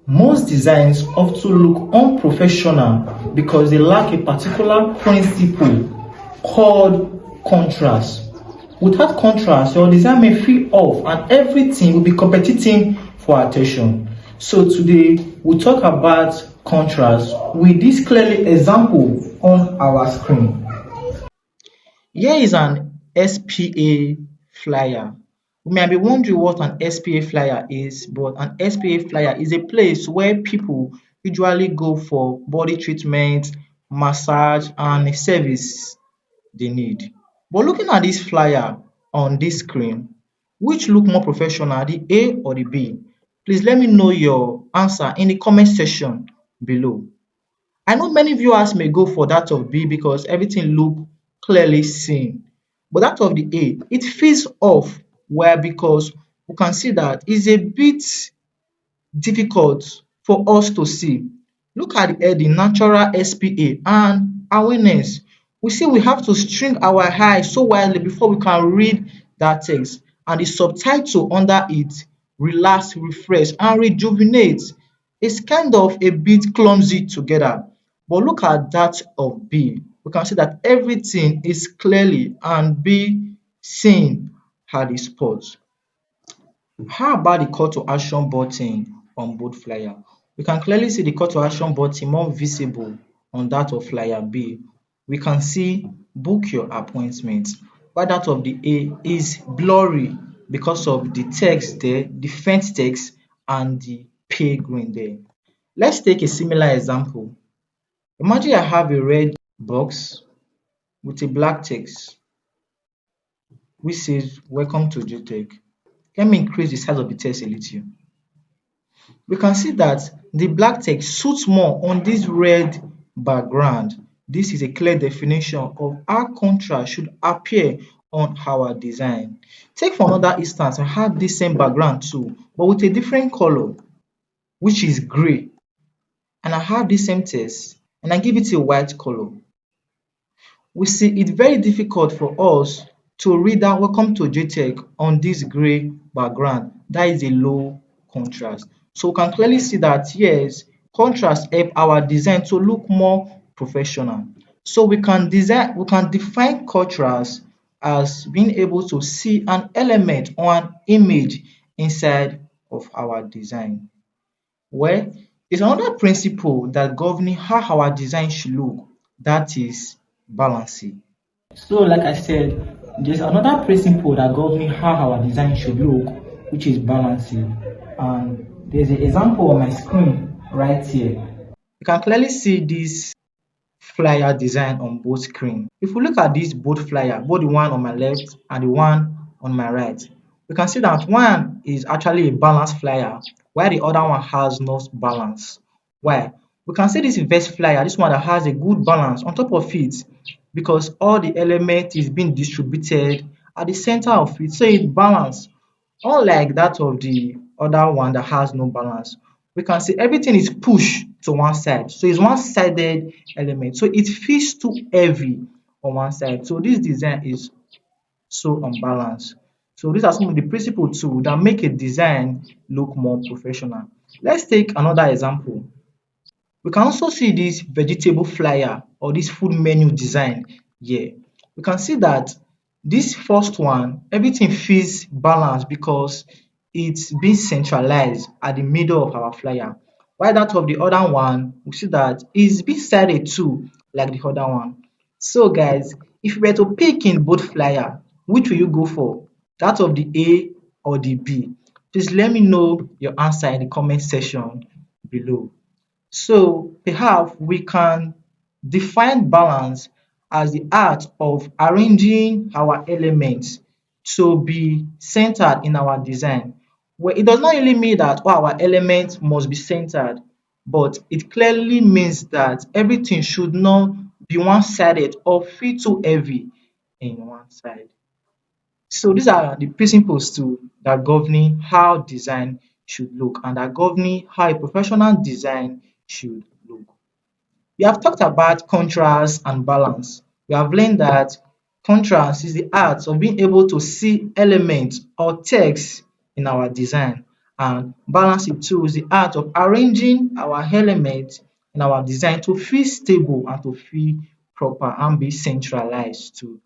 Most designs often look unprofessional because they lack a particular principle called contrast. Without contrast, your design may feel off and everything will be competing for attention. So today we'll talk about contrast with this clearly example on our screen. Here is an SPA flyer. You may be wondering what an SPA flyer is, but an SPA flyer is a place where people usually go for body treatment, massage, and a service they need. But looking at this flyer on this screen, which look more professional, the A or the B? Please let me know your answer in the comment section below. I know many viewers may go for that of B because everything look clearly seen. But that of the A, it feels off. Why? Because we can see that it's a bit difficult for us to see. Look at the heading, natural SPA and awareness. We see we have to strain our eyes so widely before we can read that text. And the subtitle under it, relax, refresh, and rejuvenate. It's kind of a bit clumsy together. But look at that of B. We can see that everything is clearly and be seen at the spot. How about the call to action button on both flyer? We can clearly see the call to action button more visible on that of flyer B. We can see book your appointment, while that of the A is blurry because of the text there, the faint text and the pale green there. Let's take a similar example. Imagine I have a red box with a black text which says welcome to JTech. Let me increase the size of the text a little. We can see that the black text suits more on this red background. This is a clear definition of how contrast should appear on our design. Take for another instance, I have this same background too, but with a different color, which is gray. And I have this same text, and I give it a white color. We see it's very difficult for us to read that welcome to JTech on this gray background. That is a low contrast. So we can clearly see that yes, contrast help our design to look more professional. So we can define contrast as being able to see an element or an image inside of our design. Well, there's another principle that governing how our design should look, that is balancing. So, like I said, there's another principle that governing how our design should look, which is balancing. And there's an example on my screen right here. You can clearly see this flyer design on both screen. If we look at this both flyer, both the one on my left and the one on my right, we can see that one is actually a balanced flyer, while the other one has no balance. Why? We can see this first flyer, this one that has a good balance on top of it, because all the element is being distributed at the center of it, so it's balanced. Unlike that of the other one that has no balance, we can see everything is pushed to one side, so it's one-sided element, so it feels too heavy on one side. So this design is so unbalanced. So these are some of the principles too that make a design look more professional. Let's take another example. We can also see this vegetable flyer or this food menu design here. We can see that this first one, everything feels balanced because it's being centralized at the middle of our flyer. While that of the other one, we see that it's being sided too, like the other one. So guys, if you were to pick in both flyer, which will you go for? That of the A or the B? Please let me know your answer in the comment section below. So perhaps we can define balance as the art of arranging our elements to be centered in our design. Well, it does not really mean that all our elements must be centered, but it clearly means that everything should not be one-sided or feel too heavy in one side. So these are the principles too that governing how design should look and that governing how a professional design should look. We have talked about contrast and balance. We have learned that contrast is the art of being able to see elements or text in our design, And balancing too is the art of arranging our elements in our design to feel stable and to feel proper and be centralized too.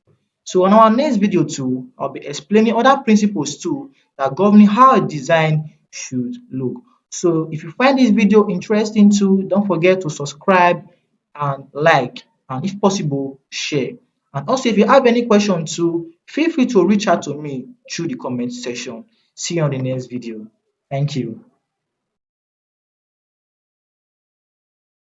So on our next video too, I'll be explaining other principles too that govern how a design should look. So if you find this video interesting too, don't forget to subscribe and like, and if possible, share. And also, if you have any question too, feel free to reach out to me through the comment section. See you on the next video. Thank you.